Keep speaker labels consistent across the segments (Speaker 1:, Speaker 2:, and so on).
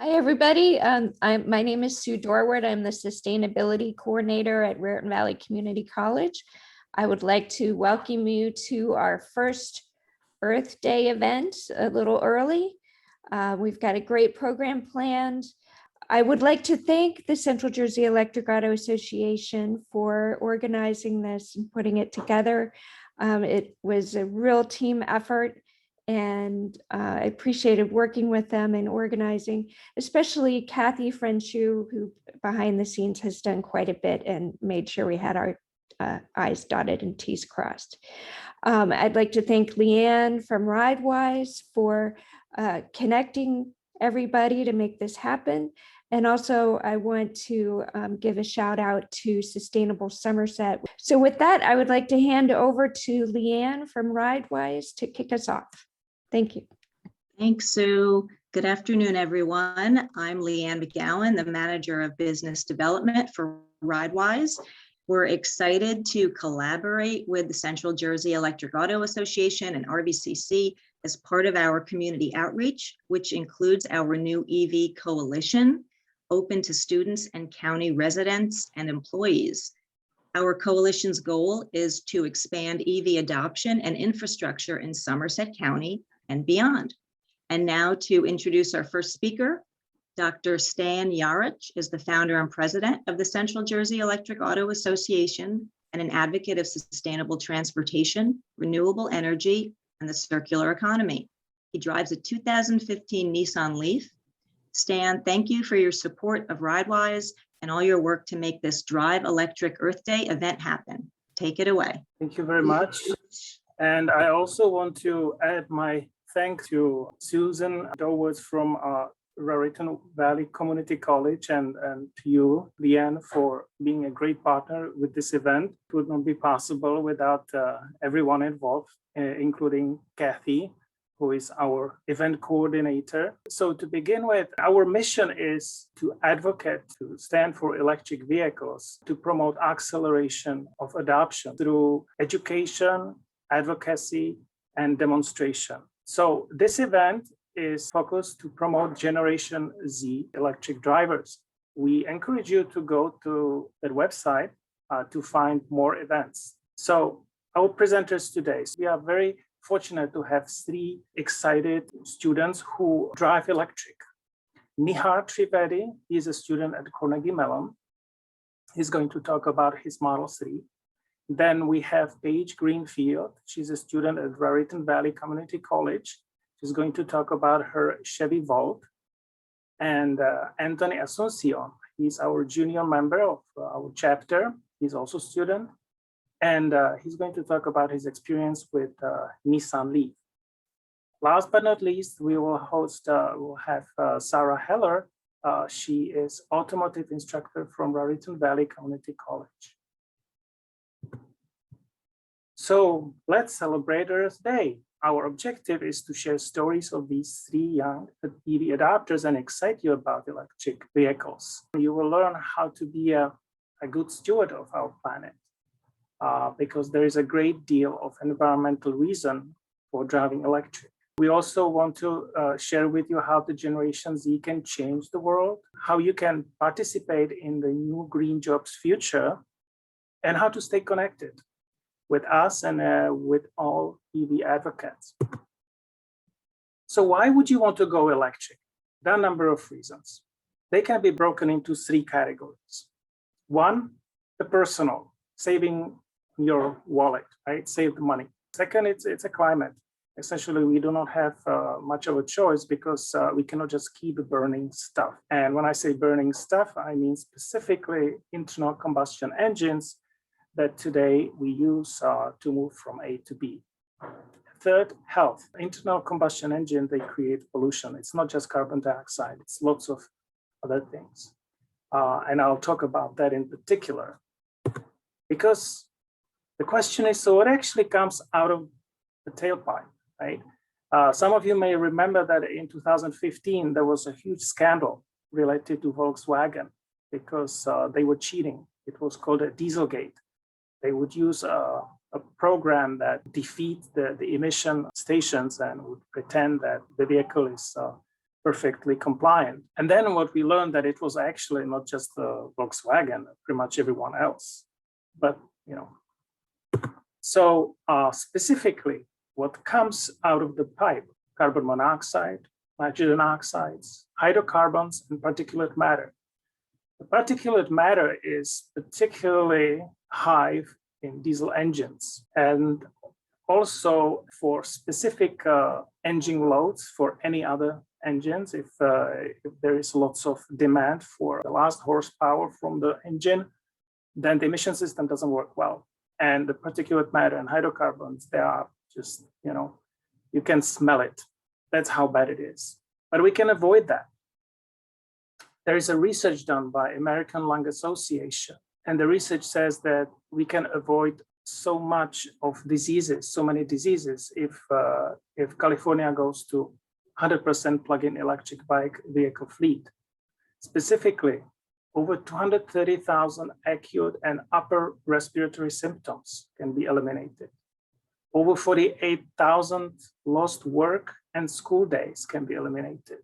Speaker 1: Hi, everybody. My name is Sue Dorward. I'm the Sustainability Coordinator at Raritan Valley Community College. I would like to welcome you to our first Earth Day event a little early. We've got a great program planned. I would like to thank the Central Jersey Electric Auto Association for organizing this and putting it together. It was a real team effort, and I appreciated working with them and organizing, especially Kathy Frenchu, who behind the scenes has done quite a bit and made sure we had our I's dotted and T's crossed. I'd like to thank Leanne from RideWise for connecting everybody to make this happen. And also I want to give a shout out to Sustainable Somerset. So with that, I would like to hand over to Leanne from RideWise to kick us off. Thank you.
Speaker 2: Thanks, Sue. Good afternoon, everyone. I'm Leanne McGowan, the Manager of Business Development for RideWise. We're excited to collaborate with the Central Jersey Electric Auto Association and RVCC as part of our community outreach, which includes our Renew EV Coalition, open to students and county residents and employees. Our coalition's goal is to expand EV adoption and infrastructure in Somerset County and beyond. And now to introduce our first speaker, Dr. Stan Jaracz is the founder and president of the Central Jersey Electric Auto Association and an advocate of sustainable transportation, renewable energy, and the circular economy. He drives a 2015 Nissan Leaf. Stan, thank you for your support of RideWise and all your work to make this Drive Electric Earth Day event happen. Take it away.
Speaker 3: Thank you very much. And I also want to add my thanks to Susan Dorward from Raritan Valley Community College and to you, Leanne, for being a great partner with this event. It would not be possible without everyone involved, including Kathy, who is our event coordinator. So to begin with, our mission is to advocate, to stand for electric vehicles, to promote acceleration of adoption through education, advocacy, and demonstration. So this event is focused to promote Generation Z electric drivers. We encourage you to go to that website to find more events. So our presenters today, we are very fortunate to have three excited students who drive electric. Nihar Trivedi is a student at Carnegie Mellon. He's going to talk about his Model 3. Then we have Paige Greenfield. She's a student at Raritan Valley Community College. She's going to talk about her Chevy Volt. And Anthony Asuncion, he's our junior member of our chapter. He's also a student. And he's going to talk about his experience with Nissan Leaf. Last but not least, we will have Sara Heller. She is automotive instructor from Raritan Valley Community College. So let's celebrate Earth Day. Our objective is to share stories of these three young EV adopters and excite you about electric vehicles. You will learn how to be a good steward of our planet because there is a great deal of environmental reason for driving electric. We also want to share with you how the Generation Z can change the world, how you can participate in the new green jobs future, and how to stay connected with us and with all EV advocates. So why would you want to go electric? There are a number of reasons. They can be broken into three categories. One, the personal, saving your wallet, right? Save the money. Second, it's a climate. Essentially, we do not have much of a choice because we cannot just keep burning stuff. And when I say burning stuff, I mean specifically internal combustion engines that today we use to move from A to B. Third, health. Internal combustion engine, they create pollution. It's not just carbon dioxide, it's lots of other things. And I'll talk about that in particular. Because the question is, so what actually comes out of the tailpipe, right? Some of you may remember that in 2015, there was a huge scandal related to Volkswagen because they were cheating. It was called a Dieselgate. They would use a program that defeat the emission stations and would pretend that the vehicle is perfectly compliant. And then what we learned that it was actually not just the Volkswagen, pretty much everyone else, but So specifically, what comes out of the pipe: carbon monoxide, nitrogen oxides, hydrocarbons, and particulate matter. The particulate matter is particularly high in diesel engines, and also for specific engine loads for any other engines. If there is lots of demand for the last horsepower from the engine, then the emission system doesn't work well. And the particulate matter and hydrocarbons, they are just, you can smell it. That's how bad it is. But we can avoid that. There is a research done by American Lung Association, and the research says that we can avoid so much of diseases, so many diseases, if California goes to 100% plug-in electric bike vehicle fleet. Specifically, over 230,000 acute and upper respiratory symptoms can be eliminated. Over 48,000 lost work and school days can be eliminated.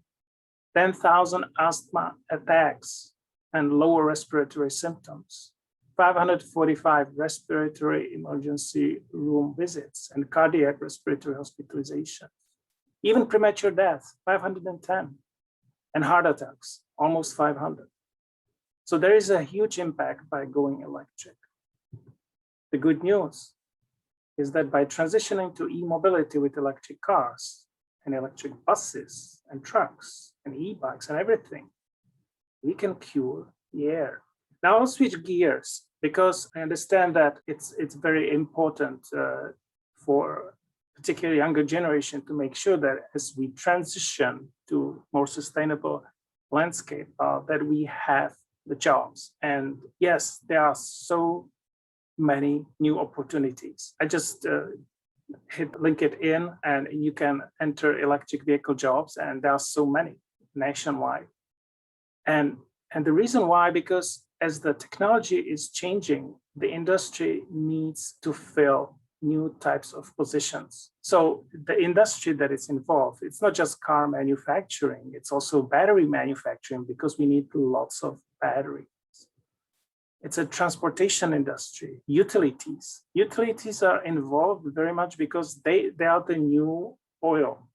Speaker 3: 10,000 asthma attacks and lower respiratory symptoms. 545 respiratory emergency room visits and cardiac respiratory hospitalizations. Even premature death, 510. And heart attacks, almost 500. So there is a huge impact by going electric. The good news is that by transitioning to e-mobility with electric cars and electric buses and trucks and e-bikes and everything, we can pure the air. Now I'll switch gears because I understand that it's very important for particularly younger generation to make sure that as we transition to more sustainable landscape, that we have the jobs. And yes, there are so many new opportunities. I just hit LinkedIn and you can enter electric vehicle jobs, and there are so many nationwide. And the reason why, because as the technology is changing, the industry needs to fill new types of positions. So the industry that is involved, it's not just car manufacturing, it's also battery manufacturing, because we need lots of batteries. It's a transportation industry, utilities. Utilities are involved very much because they are the new oil.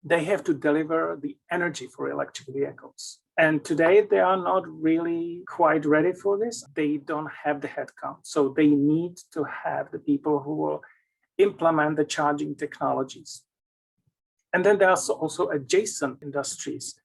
Speaker 3: They have to deliver the energy for electric vehicles. And today they are not really quite ready for this. They don't have the headcount. So they need to have the people who will implement the charging technologies. And then there are also adjacent industries,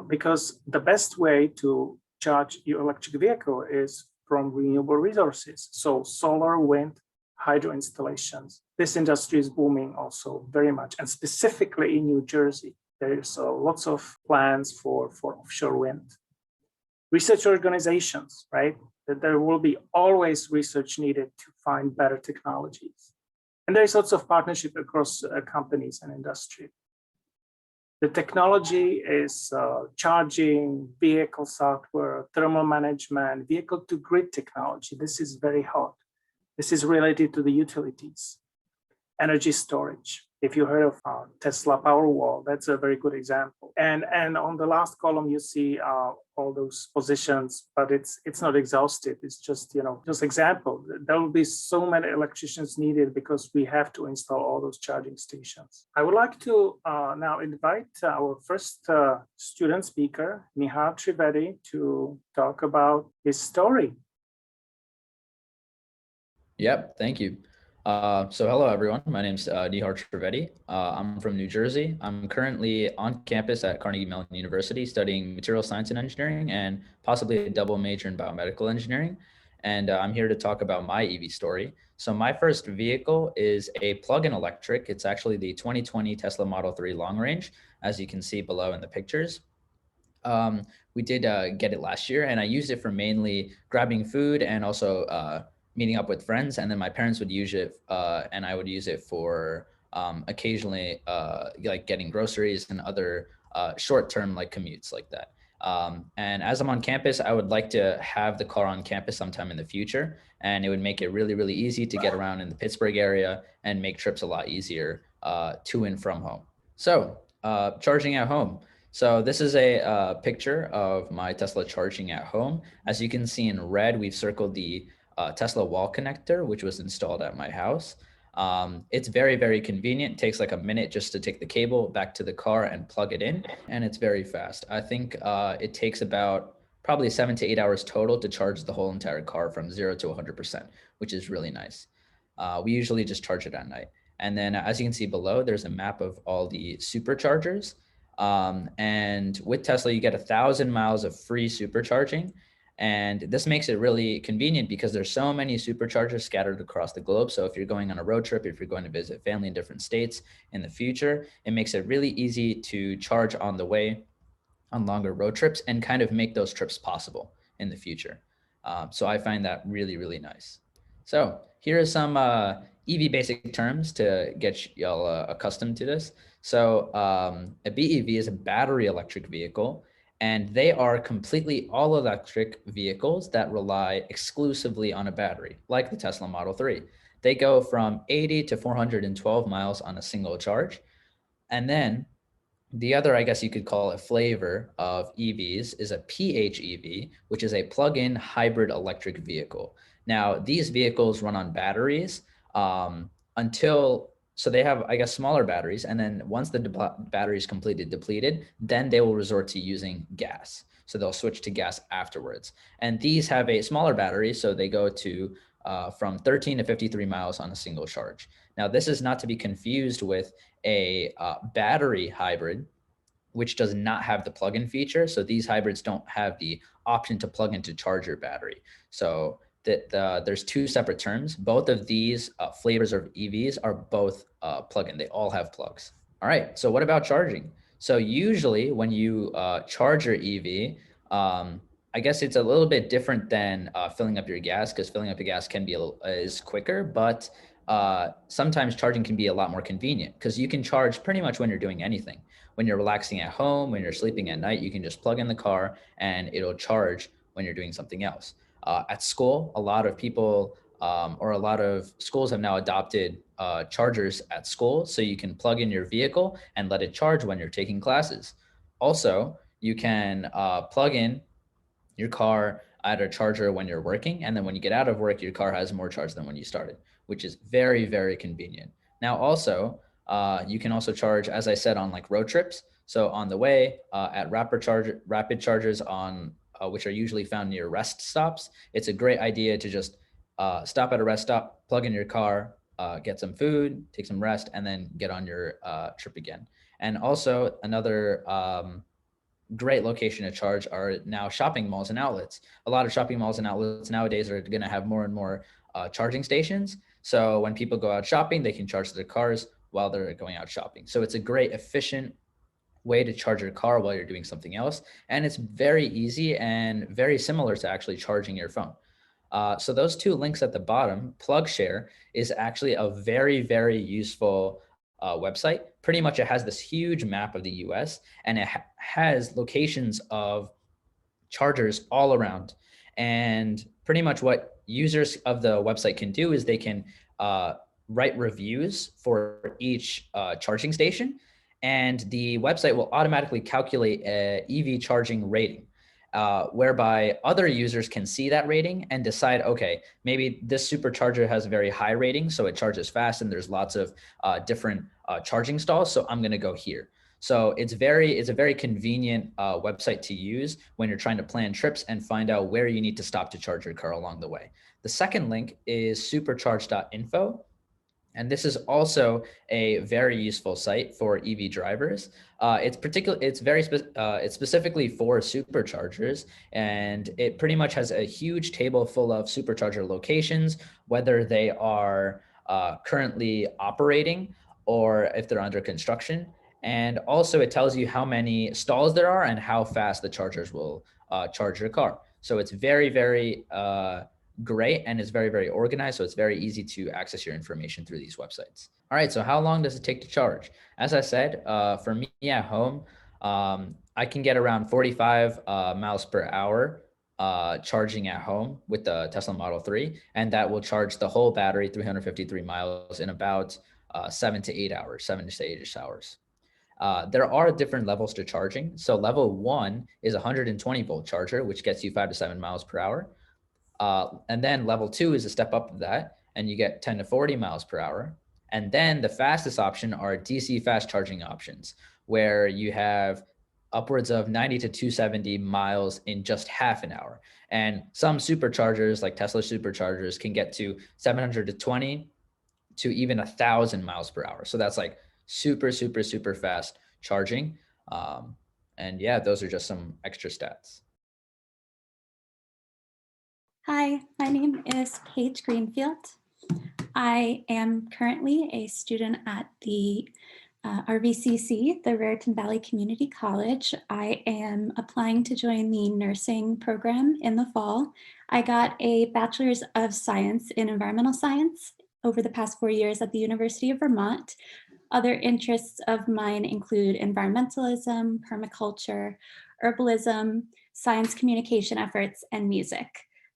Speaker 3: because the best way to charge your electric vehicle is from renewable resources. So solar, wind, hydro installations. This industry is booming also very much, and specifically in New Jersey. There's lots of plans for offshore wind. Research organizations, right? That there will be always research needed to find better technologies. And there's lots of partnership across companies and industry. The technology is charging, vehicle software, thermal management, vehicle to grid technology. This is very hot. This is related to the utilities. Energy storage. If you heard of Tesla Powerwall, that's a very good example. And on the last column, you see all those positions, but it's not exhaustive. It's just, just example. There will be so many electricians needed because we have to install all those charging stations. I would like to now invite our first student speaker, Nihar Trivedi, to talk about his story.
Speaker 4: Yep, thank you. So hello, everyone. My name's Nihar Trivedi. I'm from New Jersey. I'm currently on campus at Carnegie Mellon University studying material science and engineering and possibly a double major in biomedical engineering. And I'm here to talk about my EV story. So my first vehicle is a plug-in electric. It's actually the 2020 Tesla Model 3 long range, as you can see below in the pictures. We did get it last year, and I used it for mainly grabbing food and also meeting up with friends. And then my parents would use it and I would use it for occasionally like getting groceries and other short-term like commutes like that. And as I'm on campus, I would like to have the car on campus sometime in the future, and it would make it really, really easy to get around in the Pittsburgh area and make trips a lot easier to and from home. So charging at home. So this is a picture of my Tesla charging at home. As you can see in red, we've circled the Tesla wall connector, which was installed at my house. It's very, very convenient. It takes like a minute just to take the cable back to the car and plug it in, and it's very fast. I think it takes about probably 7 to 8 hours total to charge the whole entire car from 0 to 100%, which is really nice. We usually just charge it at night. And then as you can see below, there's a map of all the superchargers. And with Tesla, you get 1,000 miles of free supercharging. And this makes it really convenient because there's so many superchargers scattered across the globe. So if you're going on a road trip, if you're going to visit family in different states in the future, it makes it really easy to charge on the way on longer road trips and kind of make those trips possible in the future. So I find that really, really nice. So here are some EV basic terms to get y'all accustomed to this. So a BEV is a battery electric vehicle, and they are completely all electric vehicles that rely exclusively on a battery, like the Tesla Model 3. They go from 80 to 412 miles on a single charge. And then the other, I guess you could call it, flavor of EVs is a PHEV, which is a plug-in hybrid electric vehicle. Now, these vehicles run on batteries so they have, I guess, smaller batteries. And then once the battery is completely depleted, then they will resort to using gas. So they'll switch to gas afterwards. And these have a smaller battery, so they go to from 13 to 53 miles on a single charge. Now, this is not to be confused with a battery hybrid, which does not have the plug-in feature. So these hybrids don't have the option to plug into charge your battery. So there's two separate terms. Both of these flavors of EVs are both plug-in. They all have plugs. All right, so what about charging? So usually when you charge your EV, I guess it's a little bit different than filling up your gas, because filling up your gas can be is quicker, but sometimes charging can be a lot more convenient because you can charge pretty much when you're doing anything. When you're relaxing at home, when you're sleeping at night, you can just plug in the car and it'll charge when you're doing something else. At school, a lot of people or a lot of schools have now adopted chargers at school, so you can plug in your vehicle and let it charge when you're taking classes. Also, you can plug in your car at a charger when you're working, and then when you get out of work, your car has more charge than when you started, which is very, very convenient. Now, also, you can also charge, as I said, on like road trips. So on the way at rapid chargers on which are usually found near rest stops, it's a great idea to just stop at a rest stop, plug in your car, get some food, take some rest, and then get on your trip again. And also another great location to charge are now shopping malls and outlets. A lot of shopping malls and outlets nowadays are going to have more and more charging stations. So when people go out shopping, they can charge their cars while they're going out shopping. So it's a great, efficient way to charge your car while you're doing something else. And it's very easy and very similar to actually charging your phone. So those two links at the bottom, PlugShare is actually a very, very useful website. Pretty much it has this huge map of the US, and it has locations of chargers all around. And pretty much what users of the website can do is they can write reviews for each charging station, and the website will automatically calculate a EV charging rating. Whereby other users can see that rating and decide, okay, maybe this supercharger has a very high rating, so it charges fast and there's lots of different charging stalls, so I'm going to go here. So it's a very convenient website to use when you're trying to plan trips and find out where you need to stop to charge your car along the way. The second link is supercharge.info. And this is also a very useful site for EV drivers. It's specifically for superchargers, and it pretty much has a huge table full of supercharger locations, whether they are currently operating or if they're under construction. And also it tells you how many stalls there are and how fast the chargers will charge your car. So it's very, very great, and it's very, very organized. So it's very easy to access your information through these websites. All right, so how long does it take to charge? As I said, for me at home, I can get around 45 miles per hour charging at home with the Tesla Model 3, and that will charge the whole battery 353 miles in about 7 to 8 hours. There are different levels to charging. So level 1 is 120 volt charger, which gets you 5 to 7 miles per hour. And then level 2 is a step up of that, and you get 10 to 40 miles per hour. And then the fastest option are DC fast charging options, where you have upwards of 90 to 270 miles in just half an hour. And some superchargers, like Tesla superchargers, can get to 720 to even 1,000 miles per hour. So that's like super, super, super fast charging. And yeah, those are just some extra stats.
Speaker 5: Hi, my name is Paige Greenfield. I am currently a student at the RVCC, the Raritan Valley Community College. I am applying to join the nursing program in the fall. I got a bachelor's of science in environmental science over the past 4 years at the University of Vermont. Other interests of mine include environmentalism, permaculture, herbalism, science communication efforts, and music.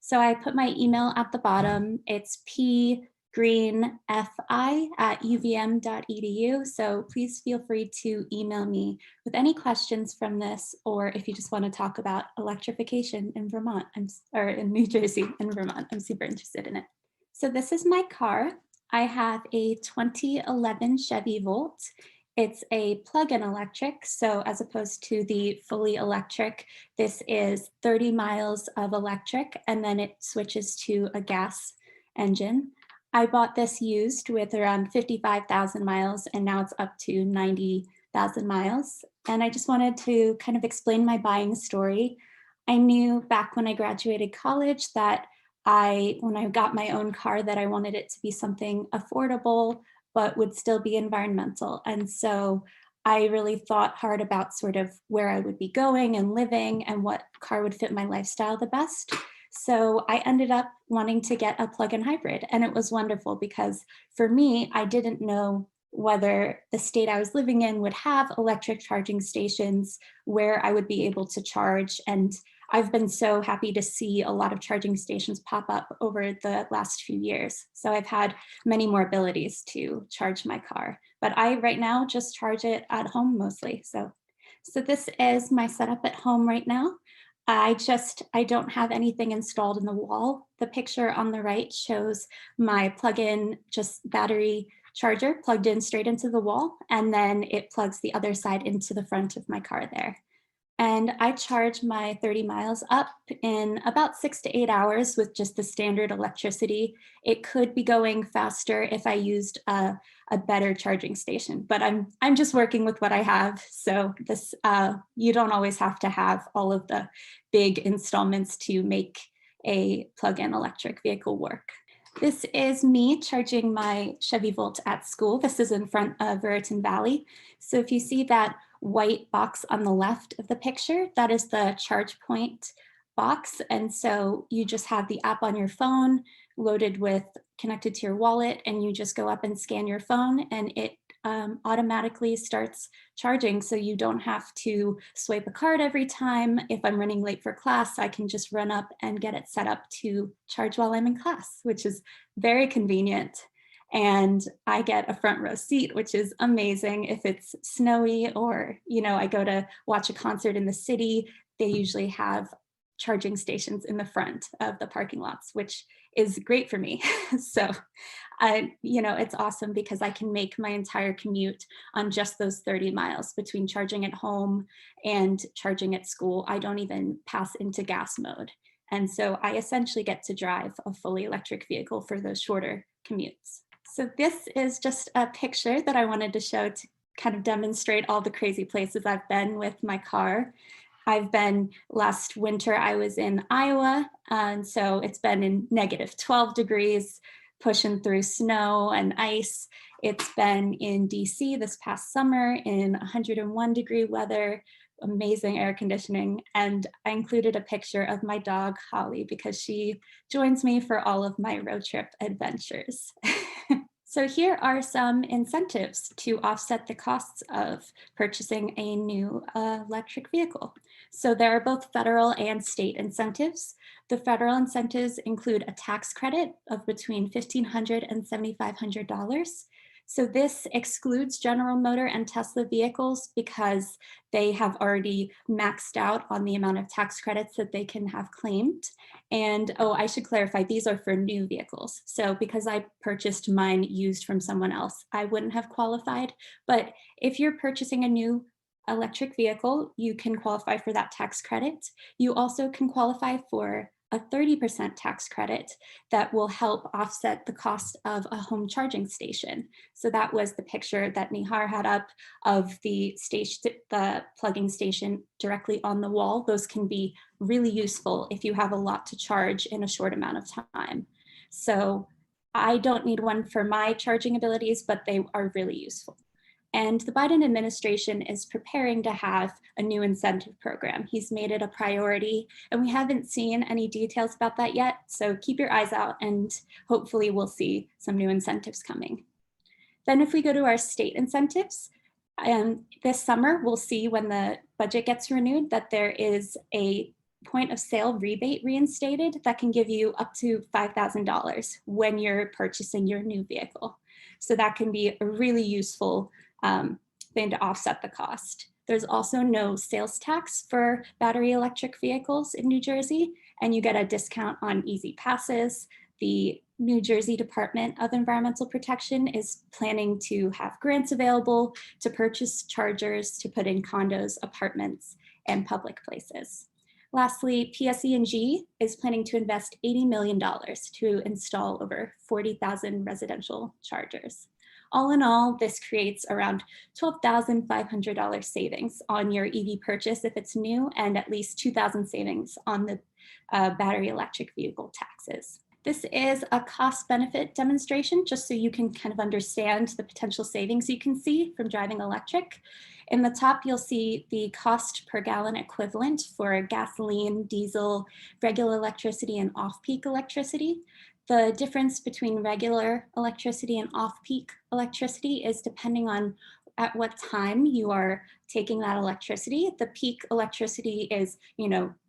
Speaker 5: So I put my email at the bottom. It's pgreenfi@uvm.edu. So please feel free to email me with any questions from this, or if you just want to talk about electrification in Vermont, or in New Jersey and Vermont, I'm super interested in it. So this is my car. I have a 2011 Chevy Volt. It's a plug-in electric, so as opposed to the fully electric, this is 30 miles of electric, and then it switches to a gas engine. I bought this used with around 55,000 miles, and now it's up to 90,000 miles. And I just wanted to kind of explain my buying story. I knew back when I graduated college that when I got my own car, that I wanted it to be something affordable, but would still be environmental. And so I really thought hard about sort of where I would be going and living and what car would fit my lifestyle the best. So I ended up wanting to get a plug-in hybrid, and it was wonderful because for me, I didn't know whether the state I was living in would have electric charging stations where I would be able to charge. And I've been so happy to see a lot of charging stations pop up over the last few years. So I've had many more abilities to charge my car, but I right now just charge it at home mostly. So this is my setup at home right now. I don't have anything installed in the wall. The picture on the right shows my plug-in just battery charger plugged in straight into the wall, and then it plugs the other side into the front of my car there. And I charge my 30 miles up in about 6 to 8 hours with just the standard electricity. It could be going faster if I used a better charging station, but I'm just working with what I have. So this you don't always have to have all of the big installments to make a plug-in electric vehicle work. This is me charging my Chevy Volt at school. This is in front of Raritan Valley. So if you see that white box on the left of the picture, that is the charge point box. And so you just have the app on your phone connected to your wallet, and you just go up and scan your phone, and it automatically starts charging. So you don't have to swipe a card every time. If I'm running late for class, I can just run up and get it set up to charge while I'm in class, which is very convenient. And I get a front row seat, which is amazing. If it's snowy or, I go to watch a concert in the city, they usually have charging stations in the front of the parking lots, which is great for me. So, it's awesome because I can make my entire commute on just those 30 miles between charging at home and charging at school. I don't even pass into gas mode. And so I essentially get to drive a fully electric vehicle for those shorter commutes. So this is just a picture that I wanted to show to kind of demonstrate all the crazy places I've been with my car. Last winter, I was in Iowa, and so it's been in negative 12 degrees, pushing through snow and ice. It's been in DC this past summer in 101 degree weather, amazing air conditioning. And I included a picture of my dog, Holly, because she joins me for all of my road trip adventures. So here are some incentives to offset the costs of purchasing a new electric vehicle. So there are both federal and state incentives. The federal incentives include a tax credit of between $1,500 and $7,500. So this excludes General Motor and Tesla vehicles because they have already maxed out on the amount of tax credits that they can have claimed. And oh, I should clarify, these are for new vehicles. So because I purchased mine used from someone else, I wouldn't have qualified. But if you're purchasing a new electric vehicle, you can qualify for that tax credit. You also can qualify for a 30% tax credit that will help offset the cost of a home charging station. So that was the picture that Nihar had up of the station, the plugging station directly on the wall. Those can be really useful if you have a lot to charge in a short amount of time. So I don't need one for my charging abilities, but they are really useful. And the Biden administration is preparing to have a new incentive program. He's made it a priority, and we haven't seen any details about that yet. So keep your eyes out, and hopefully we'll see some new incentives coming. Then if we go to our state incentives, this summer, we'll see when the budget gets renewed that there is a point of sale rebate reinstated that can give you up to $5,000 when you're purchasing your new vehicle. So that can be a really useful thing to offset the cost. There's also no sales tax for battery electric vehicles in New Jersey, and you get a discount on easy passes. The New Jersey Department of Environmental Protection is planning to have grants available to purchase chargers to put in condos, apartments, and public places. Lastly, PSE&G is planning to invest $80 million to install over 40,000 residential chargers. All in all, this creates around $12,500 savings on your EV purchase if it's new, and at least $2,000 savings on the battery electric vehicle taxes. This is a cost benefit demonstration, just so you can kind of understand the potential savings you can see from driving electric. In the top, you'll see the cost per gallon equivalent for gasoline, diesel, regular electricity, and off-peak electricity. The difference between regular electricity and off-peak electricity is depending on at what time you are taking that electricity. The peak electricity is,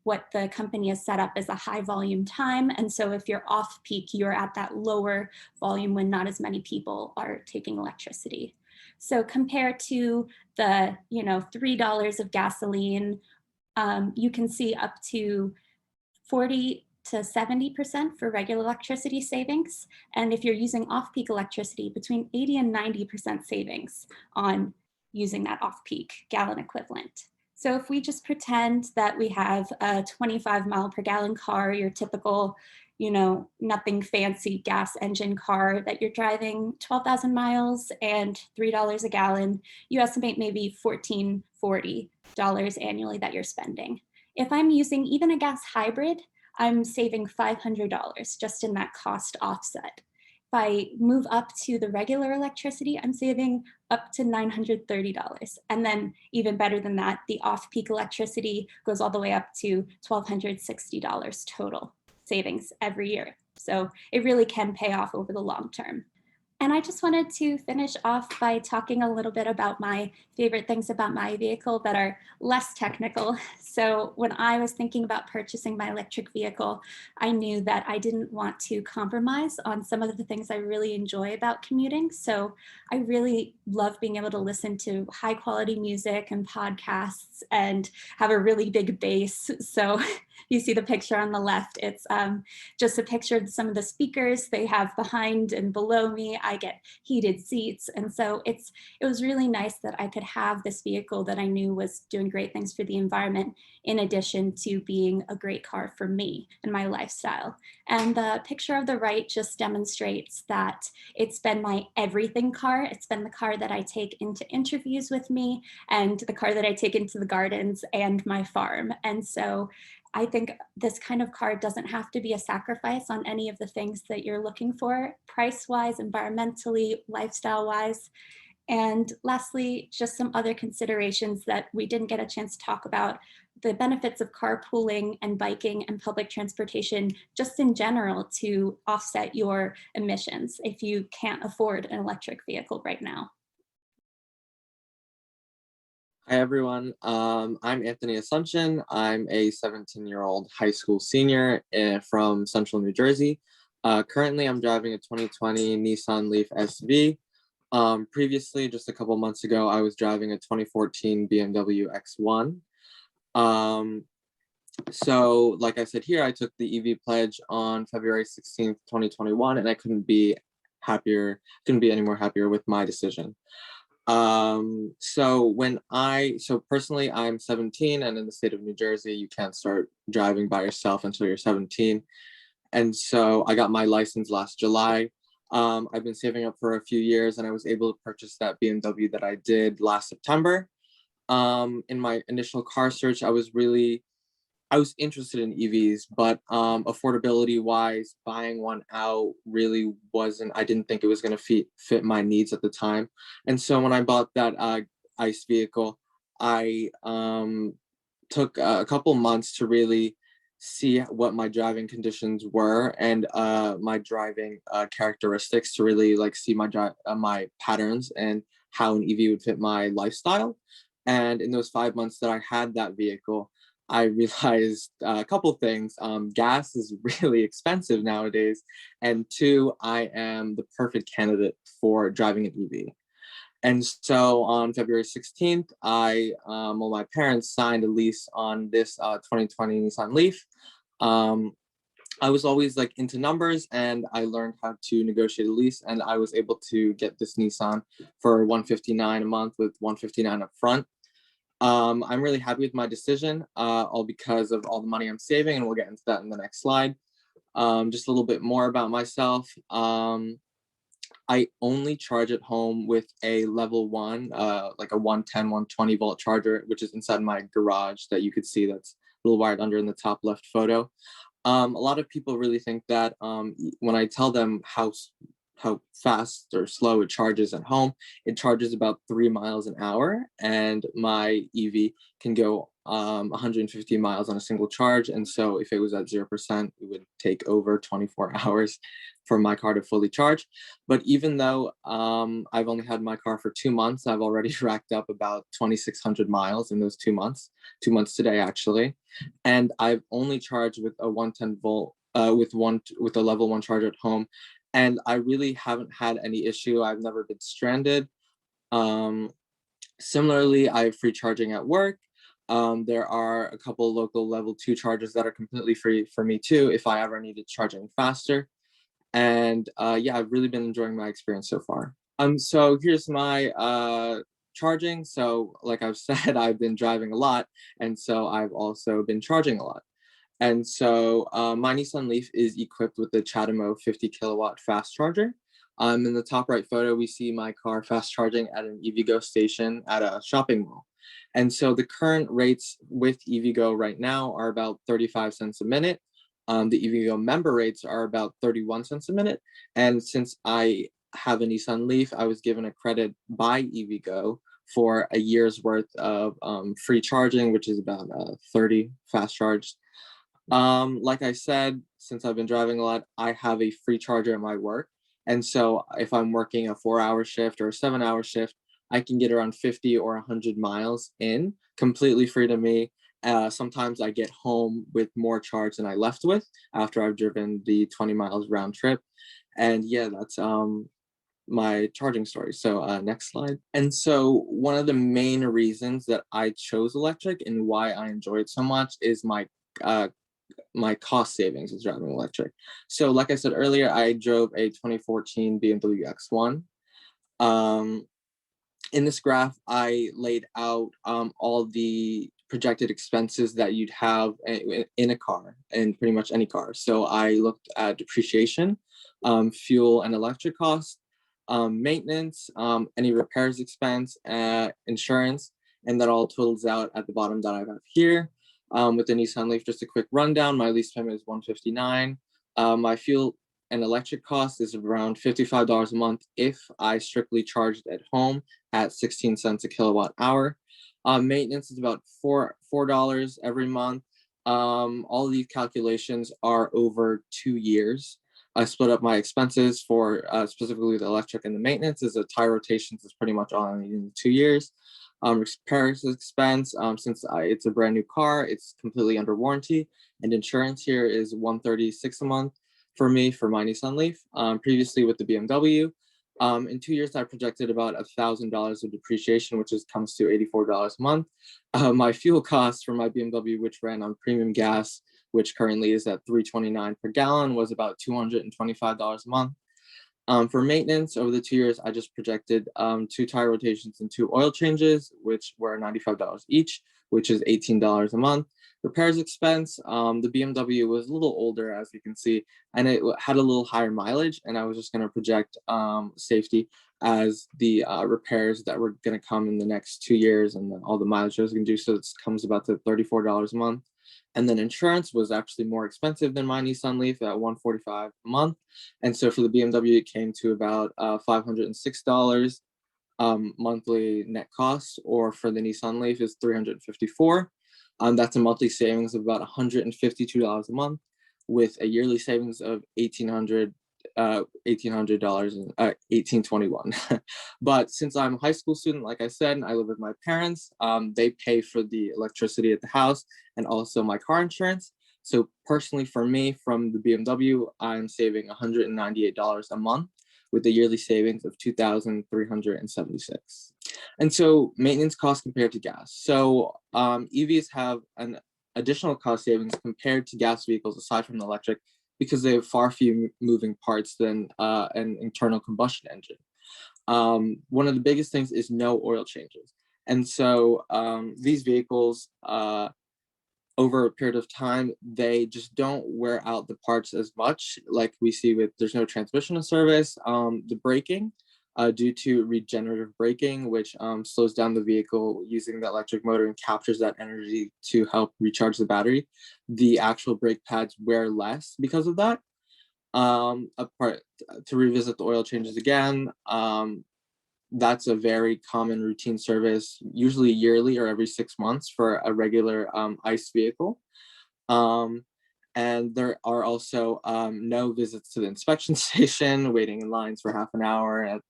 Speaker 5: what the company has set up as a high volume time. And so if you're off peak, you're at that lower volume when not as many people are taking electricity. So compared to the, $3 of gasoline, you can see up to 40 to 70% for regular electricity savings. And if you're using off-peak electricity, between 80 and 90% savings on using that off-peak gallon equivalent. So if we just pretend that we have a 25 mile per gallon car, your typical, nothing fancy gas engine car that you're driving 12,000 miles and $3 a gallon, you estimate maybe $1,440 annually that you're spending. If I'm using even a gas hybrid, I'm saving $500 just in that cost offset. If I move up to the regular electricity, I'm saving up to $930. And then even better than that, the off-peak electricity goes all the way up to $1,260 total savings every year. So it really can pay off over the long term. And I just wanted to finish off by talking a little bit about my favorite things about my vehicle that are less technical. So when I was thinking about purchasing my electric vehicle, I knew that I didn't want to compromise on some of the things I really enjoy about commuting. So I really love being able to listen to high quality music and podcasts and have a really big bass. So you see the picture on the left, it's just a picture of some of the speakers they have behind and below me. I get heated seats. And so it was really nice that I could have this vehicle that I knew was doing great things for the environment, in addition to being a great car for me and my lifestyle. And the picture of the right just demonstrates that it's been my everything car. It's been the car that I take into interviews with me and the car that I take into the gardens and my farm. And so I think this kind of car doesn't have to be a sacrifice on any of the things that you're looking for, price-wise, environmentally, lifestyle-wise. And lastly, just some other considerations that we didn't get a chance to talk about, the benefits of carpooling and biking and public transportation just in general to offset your emissions if you can't afford an electric vehicle right now.
Speaker 6: Hi, everyone. I'm Anthony Asuncion. I'm a 17-year-old high school senior from Central New Jersey. Currently, I'm driving a 2020 Nissan Leaf SV. Previously, just a couple months ago, I was driving a 2014 BMW X1. So like I said here, I took the EV pledge on February 16th, 2021, and I couldn't be any more happier with my decision. So personally, I'm 17, and in the state of New Jersey, you can't start driving by yourself until you're 17. And so I got my license last July. I've been saving up for a few years, and I was able to purchase that BMW that I did last September. In my initial car search, I was interested in EVs, but affordability wise, buying one out really wasn't, I didn't think it was going to fit my needs at the time. And so when I bought that ICE vehicle, I took a couple months to really see what my driving conditions were and my driving characteristics, to really like see my patterns and how an EV would fit my lifestyle. And in those 5 months that I had that vehicle, I realized a couple things. Gas is really expensive nowadays. And two, I am the perfect candidate for driving an EV. And so on February 16th, my parents signed a lease on this 2020 Nissan Leaf. I was always like into numbers, and I learned how to negotiate a lease, and I was able to get this Nissan for $159 a month with $159 up front. I'm really happy with my decision, all because of all the money I'm saving, and we'll get into that in the next slide. Just a little bit more about myself. I only charge at home with a level 1, like a 110, 120 volt charger, which is inside my garage that you could see, that's a little wired under in the top left photo. A lot of people really think that when I tell them how fast or slow it charges at home, it charges about 3 miles an hour, and my EV can go 150 miles on a single charge. And so if it was at 0%, it would take over 24 hours for my car to fully charge. But even though I've only had my car for 2 months, I've already racked up about 2,600 miles in those 2 months, 2 months today actually. And I've only charged with a 110 volt with a level 1 charger at home. And I really haven't had any issue. I've never been stranded. Similarly, I have free charging at work. There are a couple local level 2 chargers that are completely free for me too, if I ever needed charging faster. And yeah, I've really been enjoying my experience so far. So here's my charging. So like I've said, I've been driving a lot, and so I've also been charging a lot. And so my Nissan Leaf is equipped with the CHAdeMO 50 kilowatt fast charger. In the top right photo, we see my car fast charging at an EVgo station at a shopping mall. And so the current rates with EVgo right now are about 35 cents a minute. The EVgo member rates are about 31 cents a minute. And since I have a Nissan Leaf, I was given a credit by EVgo for a year's worth of free charging, which is about 30 fast charged. Like I said, since I've been driving a lot, I have a free charger at my work. And so if I'm working a 4-hour shift or a 7-hour shift, I can get around 50 or 100 miles in, completely free to me. Sometimes I get home with more charge than I left with after I've driven the 20 miles round trip. And yeah, that's my charging story. So next slide. And so one of the main reasons that I chose electric and why I enjoy it so much is my cost savings is driving electric. So like I said earlier, I drove a 2014 BMW X1. In this graph, I laid out all the projected expenses that you'd have in a car, in pretty much any car. So I looked at depreciation, fuel and electric costs, maintenance, any repairs expense, insurance, and that all totals out at the bottom that I have here. With the Nissan Leaf, just a quick rundown, my lease payment is $159. My fuel and electric cost is around $55 a month if I strictly charged at home at 16 cents a kilowatt hour. Maintenance is about $4 every month. All of these calculations are over 2 years. I split up my expenses for specifically the electric and the maintenance. As a tire rotations is pretty much all I need in 2 years. Repairs expense, since it's a brand new car, it's completely under warranty, and insurance here is $136 a month for me for my Nissan Leaf. Previously with the BMW, In 2 years, I projected about $1,000 of depreciation, which comes to $84 a month. My fuel costs for my BMW, which ran on premium gas, which currently is at $3.29 per gallon, was about $225 a month. For maintenance, over the 2 years, I just projected 2 tire rotations and 2 oil changes, which were $95 each, which is $18 a month. Repairs expense, the BMW was a little older, as you can see, and it had a little higher mileage, and I was just going to project safety as the repairs that were going to come in the next 2 years, and then all the mileage I was going to do, so it comes about to $34 a month. And then insurance was actually more expensive than my Nissan Leaf at $145 a month. And so for the BMW, it came to about $506 monthly net cost, or for the Nissan Leaf is $354. That's a monthly savings of about $152 a month, with a yearly savings of $1,821. But since I'm a high school student, like I said, and I live with my parents, they pay for the electricity at the house and also my car insurance. So personally, for me, from the BMW, I'm saving $198 a month, with a yearly savings of $2,376. And so maintenance costs compared to gas. So EVs have an additional cost savings compared to gas vehicles, aside from the electric, because they have far fewer moving parts than an internal combustion engine. One of the biggest things is no oil changes. And so these vehicles, over a period of time, they just don't wear out the parts as much, like we see with, there's no transmission service. The braking, due to regenerative braking, which slows down the vehicle using the electric motor and captures that energy to help recharge the battery. The actual brake pads wear less because of that. To revisit the oil changes again, that's a very common routine service, usually yearly or every 6 months for a regular ICE vehicle. And there are also no visits to the inspection station, waiting in lines for half an hour at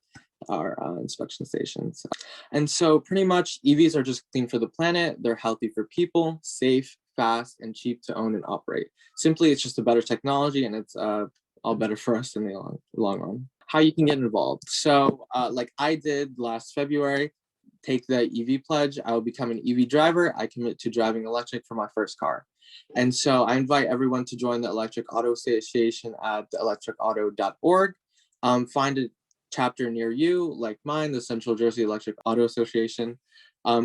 Speaker 6: our inspection stations. And so pretty much EVs are just clean for the planet. They're healthy for people, safe, fast, and cheap to own and operate. Simply, it's just a better technology, and it's all better for us in the long run. How you can get involved. So like I did last February, take the EV pledge. I will become an EV driver. I commit to driving electric for my first car. And so I invite everyone to join the Electric Auto Association at theelectricauto.org. Find a chapter near you, like mine, the Central Jersey Electric Auto Association.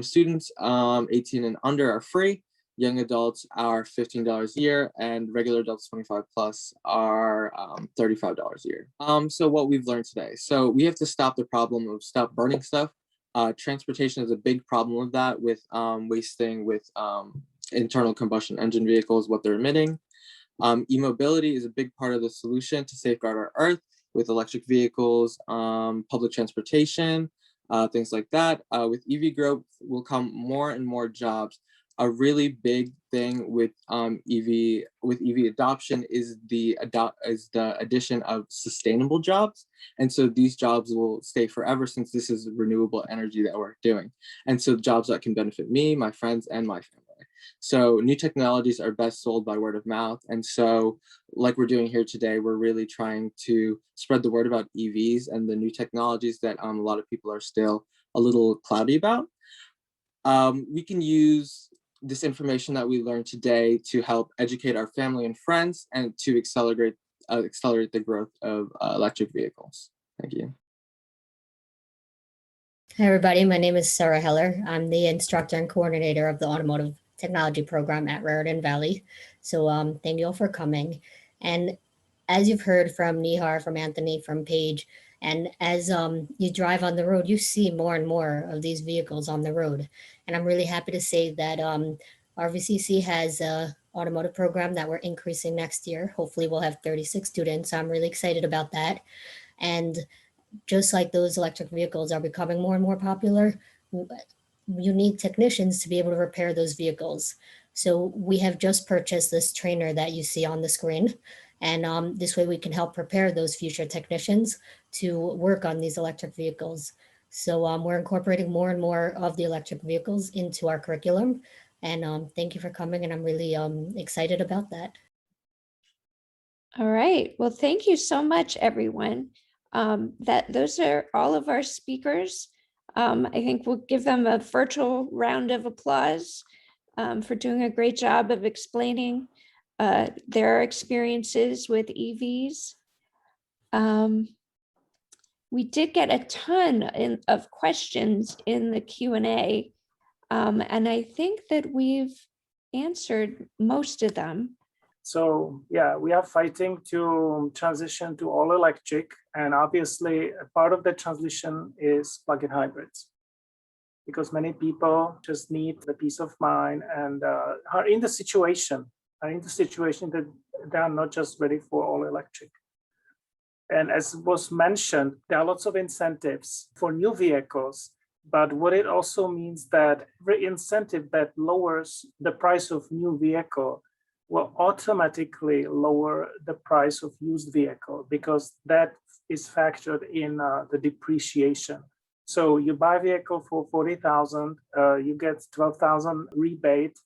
Speaker 6: Students 18 and under are free. Young adults are $15 a year, and regular adults 25 plus are $35 a year. So what we've learned today. So we have to stop the problem of stop burning stuff. Transportation is a big problem of that, with wasting with internal combustion engine vehicles, what they're emitting. E-mobility is a big part of the solution to safeguard our Earth, with electric vehicles, public transportation, things like that. With EV growth will come more and more jobs. A really big thing with EV adoption is the addition of sustainable jobs, and so these jobs will stay forever, since this is renewable energy that we're doing, and so jobs that can benefit me, my friends, and my family. So new technologies are best sold by word of mouth, and so like we're doing here today, we're really trying to spread the word about EVs and the new technologies that a lot of people are still a little cloudy about. We can use this information that we learned today to help educate our family and friends, and to accelerate the growth of electric vehicles. Thank you.
Speaker 7: Hi, everybody. My name is Sara Heller. I'm the instructor and coordinator of the Automotive Technology program at Raritan Valley. So thank you all for coming. And as you've heard from Nihar, from Anthony, from Paige, and as you drive on the road, you see more and more of these vehicles on the road. And I'm really happy to say that RVCC has an automotive program that we're increasing next year. Hopefully we'll have 36 students. I'm really excited about that. And just like those electric vehicles are becoming more and more popular, you need technicians to be able to repair those vehicles. So we have just purchased this trainer that you see on the screen. And this way we can help prepare those future technicians to work on these electric vehicles. So we're incorporating more and more of the electric vehicles into our curriculum. And thank you for coming. And I'm really excited about that.
Speaker 1: All right. Well, thank you so much, everyone. That those are all of our speakers. I think we'll give them a virtual round of applause for doing a great job of explaining their experiences with EVs. We did get a ton of questions in the Q&A, and I think that we've answered most of them.
Speaker 3: So yeah, we are fighting to transition to all electric, and obviously a part of the transition is plug-in hybrids, because many people just need the peace of mind and are in the situation that they are not just ready for all electric. And as was mentioned, there are lots of incentives for new vehicles, but what it also means that every incentive that lowers the price of new vehicle will automatically lower the price of used vehicle, because that is factored in the depreciation. So you buy a vehicle for 40,000, you get 12,000 rebate.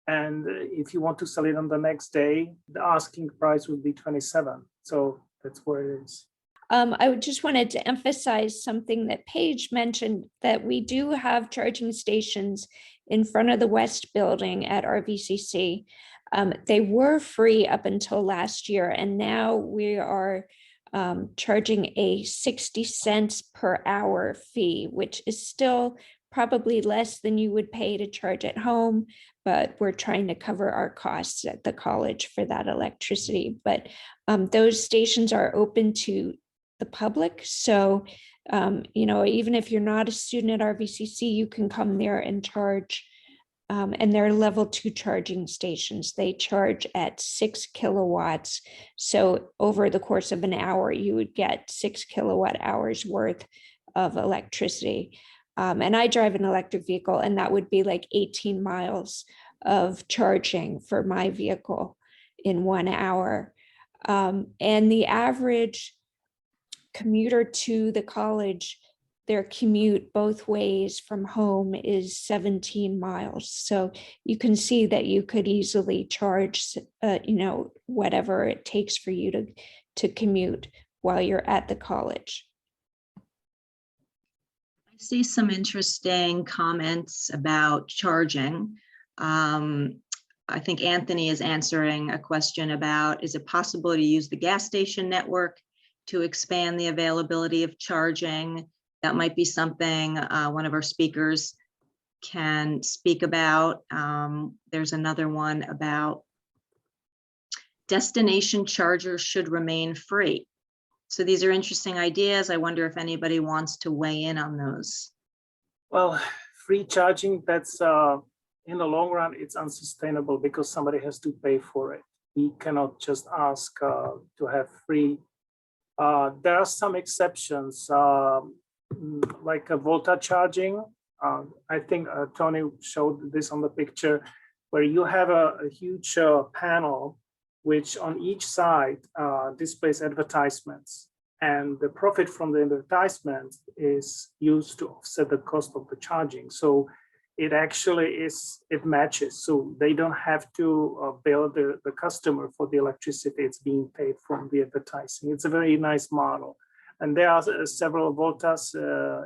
Speaker 3: And if you want to sell it on the next day, the asking price would be 27. So that's where it is.
Speaker 1: I just wanted to emphasize something that Paige mentioned, that we do have charging stations in front of the West Building at RVCC. They were free up until last year, and now we are charging a 60 cents per hour fee, which is still probably less than you would pay to charge at home, but we're trying to cover our costs at the college for that electricity. But those stations are open to the public. So, even if you're not a student at RVCC, you can come there and charge. And they're level 2 charging stations. They charge at 6 kilowatts. So over the course of an hour, you would get 6 kilowatt hours worth of electricity. And I drive an electric vehicle, and that would be like 18 miles of charging for my vehicle in 1 hour. And the average commuter to the college, their commute both ways from home is 17 miles. So you can see that you could easily charge, whatever it takes for you to commute while you're at the college.
Speaker 2: I see some interesting comments about charging. I think Anthony is answering a question about, is it possible to use the gas station network to expand the availability of charging? That might be something one of our speakers can speak about. There's another one about destination chargers should remain free. So these are interesting ideas. I wonder if anybody wants to weigh in on those.
Speaker 3: Well, free charging, that's in the long run, it's unsustainable because somebody has to pay for it. We cannot just ask to have free. There are some exceptions, like a Volta charging. I think Tony showed this on the picture, where you have a huge panel which on each side displays advertisements, and the profit from the advertisement is used to offset the cost of the charging. So it actually it matches. So they don't have to bill the customer for the electricity. It's being paid from the advertising. It's a very nice model. And there are several Voltas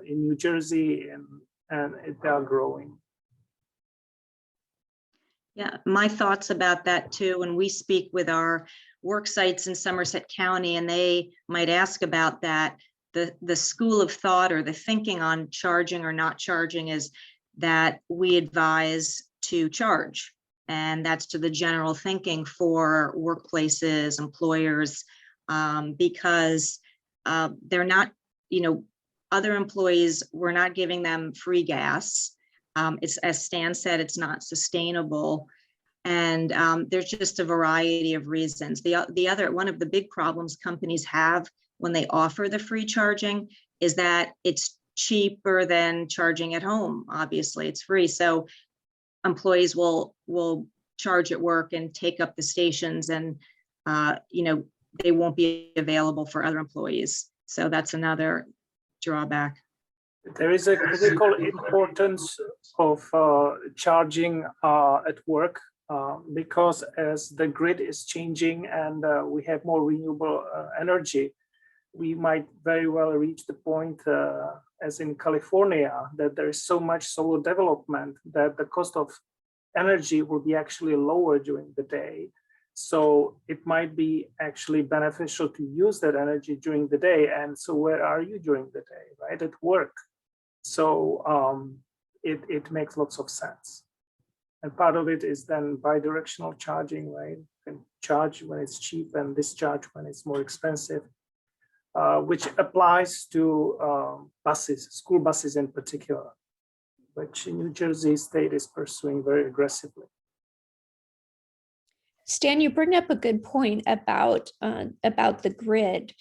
Speaker 3: in New Jersey, and they are growing.
Speaker 2: Yeah, my thoughts about that too. When we speak with our work sites in Somerset County, and they might ask about that, the school of thought or the thinking on charging or not charging is that we advise to charge. And that's to the general thinking for workplaces, employers, because they're not, other employees, we're not giving them free gas. It's, as Stan said, it's not sustainable. And there's just a variety of reasons. One of the big problems companies have when they offer the free charging is that it's cheaper than charging at home. Obviously, it's free. So employees will charge at work and take up the stations, and they won't be available for other employees. So that's another drawback.
Speaker 3: There is a critical importance of charging at work because as the grid is changing and we have more renewable energy, we might very well reach the point, as in California, that there is so much solar development that the cost of energy will be actually lower during the day. So it might be actually beneficial to use that energy during the day. And so where are you during the day, right? At work. So it makes lots of sense. And part of it is then bidirectional charging, right? You can charge when it's cheap and discharge when it's more expensive, which applies to buses, school buses in particular, which New Jersey State is pursuing very aggressively.
Speaker 1: Stan, you bring up a good point about the grid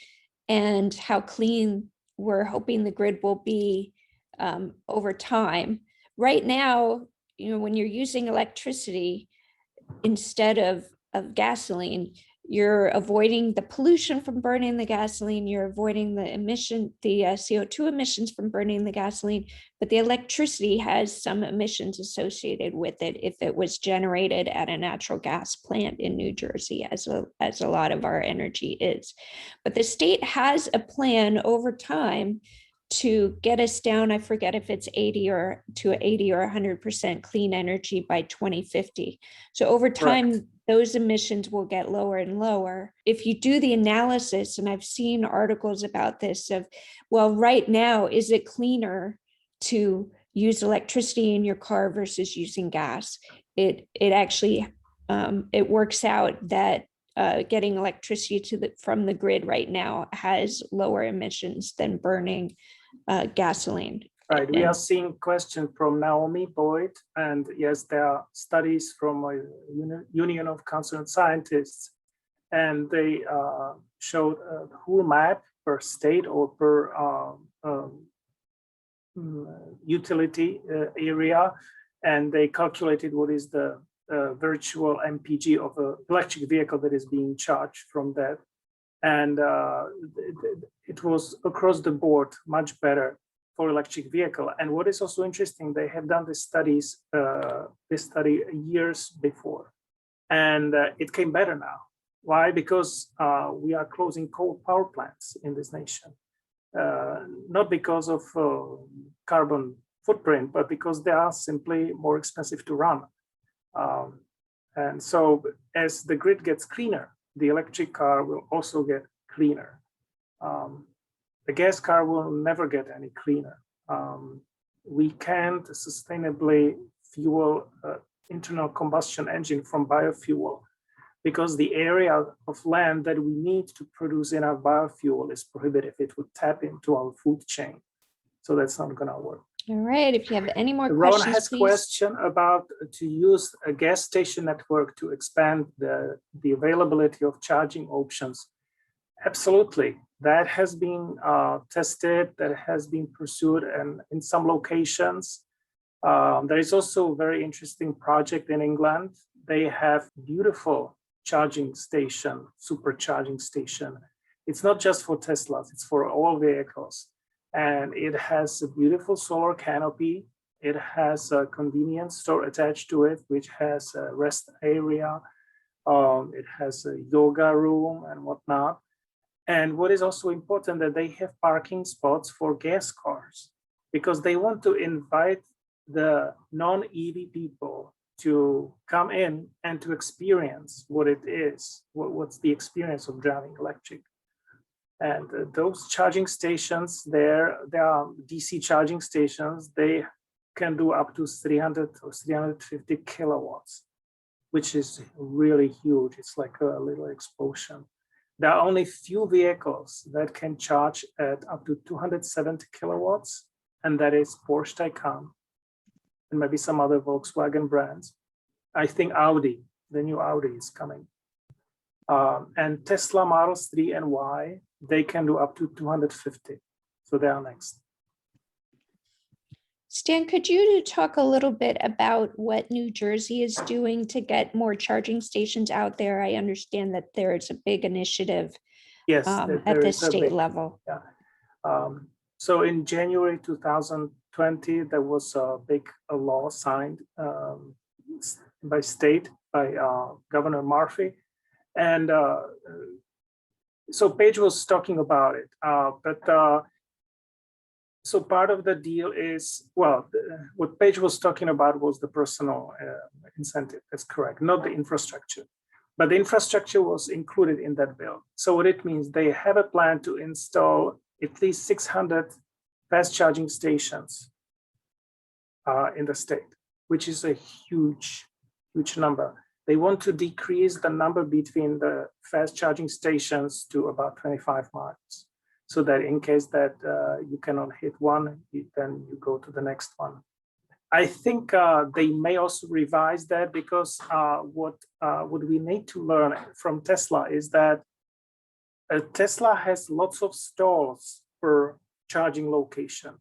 Speaker 1: and how clean we're hoping the grid will be over time. Right now, when you're using electricity instead of gasoline, you're avoiding the pollution from burning the gasoline, you're avoiding the CO2 emissions from burning the gasoline, but the electricity has some emissions associated with it if it was generated at a natural gas plant in New Jersey, as a lot of our energy is. But the state has a plan over time to get us down, I forget if it's 80 or 100% clean energy by 2050. So over time, correct, those emissions will get lower and lower. If you do the analysis, and I've seen articles about this of, well, right now, is it cleaner to use electricity in your car versus using gas? It actually, it works out that getting electricity from the grid right now has lower emissions than burning gasoline.
Speaker 3: Right, we are seeing question from Naomi Boyd, and yes, there are studies from a Union of Concerned Scientists, and they showed a whole map per state or per utility area, and they calculated what is the virtual MPG of an electric vehicle that is being charged from that. And it was across the board much better for electric vehicle. And what is also interesting, they have done this study years before, and it came better now. Why? Because we are closing coal power plants in this nation, not because of carbon footprint, but because they are simply more expensive to run. And so as the grid gets cleaner, the electric car will also get cleaner. The gas car will never get any cleaner. We can't sustainably fuel internal combustion engine from biofuel because the area of land that we need to produce enough biofuel is prohibitive. It would tap into our food chain. So that's not gonna work.
Speaker 1: All right, if you have any more
Speaker 3: Ron
Speaker 1: questions,
Speaker 3: has a question about to use a gas station network to expand the availability of charging options. Absolutely, that has been tested, that has been pursued, and in some locations. There is also a very interesting project in England. They have beautiful charging station, supercharging station. It's not just for Teslas, it's for all vehicles. And it has a beautiful solar canopy. It has a convenience store attached to it, which has a rest area. It has a yoga room and whatnot. And what is also important that they have parking spots for gas cars because they want to invite the non-EV people to come in and to experience what it is, what's the experience of driving electric. And those charging stations, there are DC charging stations, they can do up to 300 or 350 kilowatts, which is really huge. It's like a little explosion. There are only few vehicles that can charge at up to 270 kilowatts, and that is Porsche Taycan, and maybe some other Volkswagen brands. I think Audi, the new Audi is coming. And Tesla Models 3 and Y, they can do up to 250. So they are next.
Speaker 1: Stan, could you talk a little bit about what New Jersey is doing to get more charging stations out there? I understand that there is a big initiative
Speaker 3: yes,
Speaker 1: at the state level.
Speaker 3: Yeah. So in January 2020, there was a big law signed by state, by Governor Murphy. And So Paige was talking about it, so part of the deal is, well, what Paige was talking about was the personal incentive. That's correct, not the infrastructure. But the infrastructure was included in that bill. So what it means, they have a plan to install at least 600 fast charging stations in the state, which is a huge number. They want to decrease the number between the fast charging stations to about 25 miles. So that in case that you cannot hit one, then you go to the next one. I think they may also revise that, because what we need to learn from Tesla is that Tesla has lots of stalls per charging location.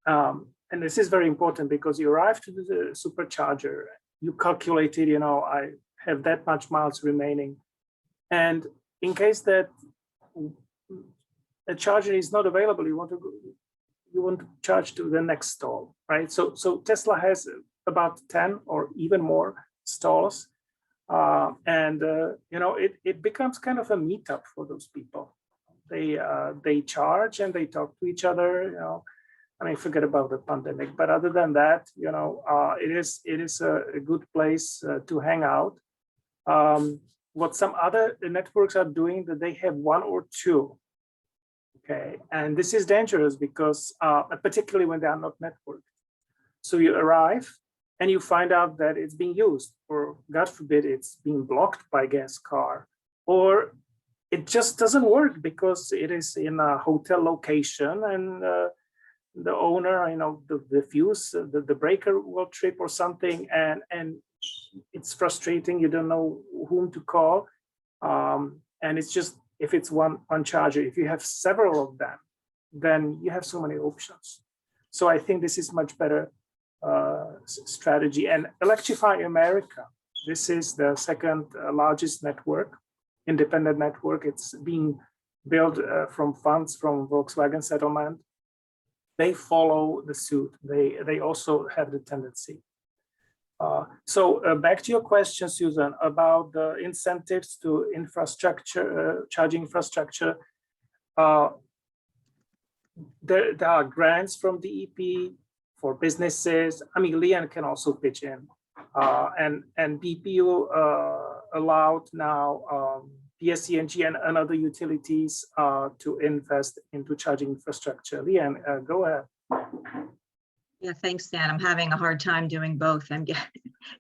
Speaker 3: And this is very important, because you arrive to the supercharger, you calculated, I have that much miles remaining. And in case that a charger is not available, you want to charge to the next stall, right? So Tesla has about 10 or even more stalls, and it becomes kind of a meetup for those people. They charge and they talk to each other. Forget about the pandemic, but other than that, it is a good place to hang out. What some other networks are doing, that they have one or two. Okay, and this is dangerous, because particularly when they are not networked. So you arrive and you find out that it's being used, or God forbid, it's being blocked by a gas car, or it just doesn't work because it is in a hotel location, and the owner, the fuse, the breaker will trip or something, and it's frustrating. You don't know whom to call, and it's just, if it's one charger. If you have several of them, then you have so many options. So I think this is much better strategy. And Electrify America, this is the second largest network, independent network. It's being built from funds from Volkswagen settlement. They follow the suit. They also have the tendency. So back to your question, Susan, about the incentives to infrastructure, charging infrastructure. There are grants from DEP for businesses. Leanne can also pitch in. And BPU allowed now PSE&G and other utilities to invest into charging infrastructure. Leanne, go ahead.
Speaker 2: Yeah, thanks, Stan. I'm having a hard time doing both. I'm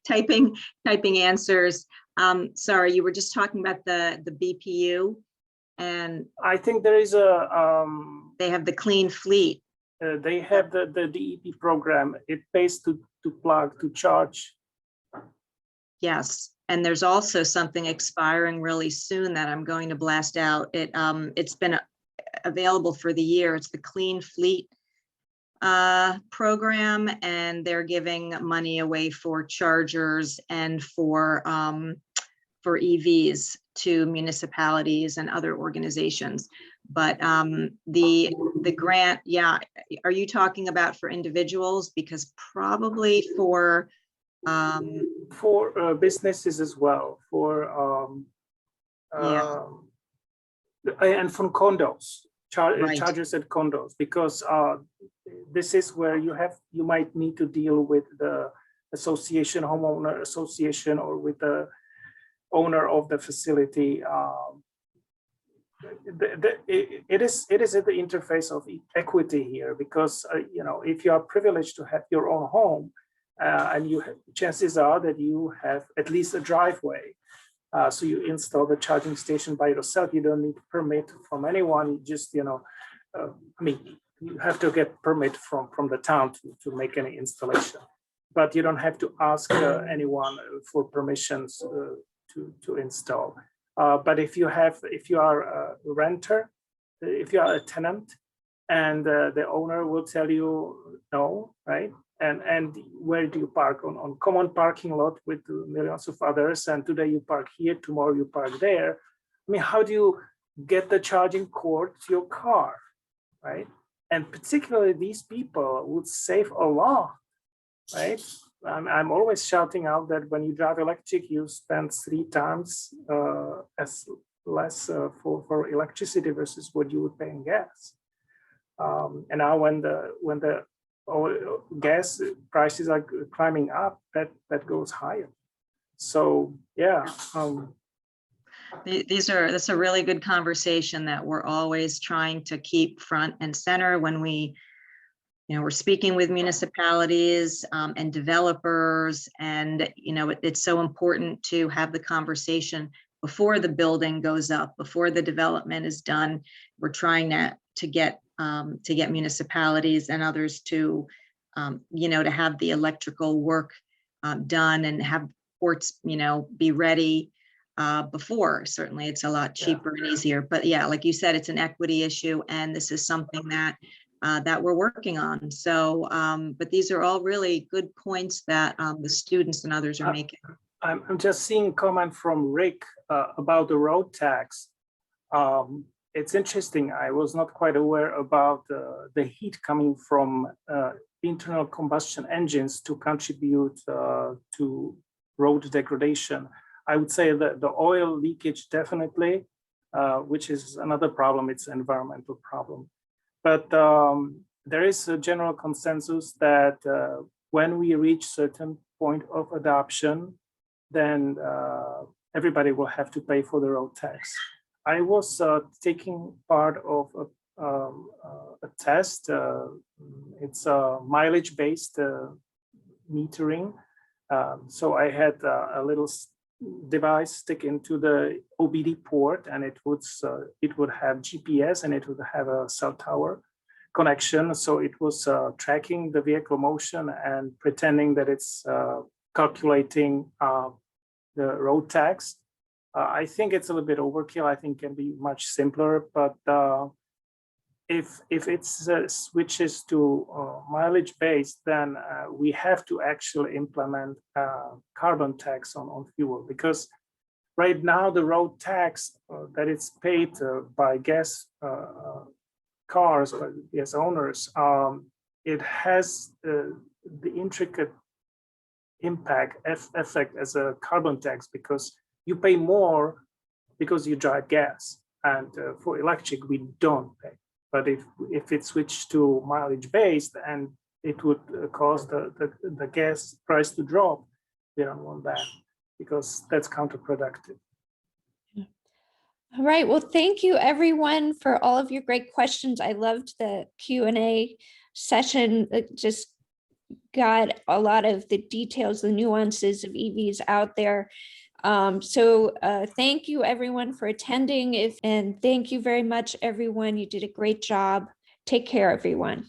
Speaker 2: typing answers. Sorry, you were just talking about the BPU, and
Speaker 3: I think there is
Speaker 2: they have the clean fleet.
Speaker 3: They have the DEP program. It pays to plug, to charge.
Speaker 2: Yes, and there's also something expiring really soon that I'm going to blast out. It's been available for the year. It's the Clean Fleet program, and they're giving money away for chargers and for EVs to municipalities and other organizations. But the grant, yeah, are you talking about for individuals? Because probably for
Speaker 3: businesses as well,
Speaker 2: yeah.
Speaker 3: And from condos,
Speaker 2: Right.
Speaker 3: chargers at condos, because this is where you might need to deal with the association, homeowner association, or with the owner of the facility. It is at the interface of equity here, because if you are privileged to have your own home, and chances are that you have at least a driveway, so you install the charging station by yourself. You don't need a permit from anyone. You just you have to get permit from the town to make any installation, but you don't have to ask anyone for permissions to install. But if you are a renter, if you are a tenant, and the owner will tell you no, right? And where do you park? On common parking lot with millions of others, and today you park here, tomorrow you park there. How do you get the charging cord to your car, right? And particularly these people would save a lot, right? I'm always shouting out that when you drive electric, you spend 3 times as less for electricity versus what you would pay in gas. And now when the gas prices are climbing up, that goes higher. So yeah.
Speaker 2: That's a really good conversation that we're always trying to keep front and center when we're speaking with municipalities and developers, and it's so important to have the conversation before the building goes up, before the development is done. We're trying to get municipalities and others to to have the electrical work done and have ports be ready before. Certainly it's a lot cheaper and easier, but yeah, like you said, it's an equity issue, and this is something that we're working on. So but these are all really good points that the students and others are making.
Speaker 3: I'm just seeing a comment from Rick about the road tax. It's interesting. I was not quite aware about the heat coming from internal combustion engines to contribute to road degradation. I would say that the oil leakage definitely, which is another problem. It's an environmental problem. But there is a general consensus that when we reach certain point of adoption, then everybody will have to pay for the road tax. I was taking part of a test. It's a mileage-based metering. So I had a little device stick into the OBD port, and it would have GPS, and it would have a cell tower connection. So it was tracking the vehicle motion and pretending that it's calculating the road tax. I think it's a little bit overkill. I think it can be much simpler, but if it switches to mileage based, then we have to actually implement carbon tax on fuel, because right now the road tax that it's paid by gas cars or gas owners, it has the intricate effect as a carbon tax, because you pay more because you drive gas, and for electric we don't pay. But if it switched to mileage based, and it would cause the gas price to drop, we don't want that, because that's counterproductive.
Speaker 1: All right, well, thank you everyone for all of your great questions. I loved the Q&A session. It just got a lot of the details, the nuances of EVs out there. So thank you everyone for attending, and thank you very much everyone. You did a great job. Take care, everyone.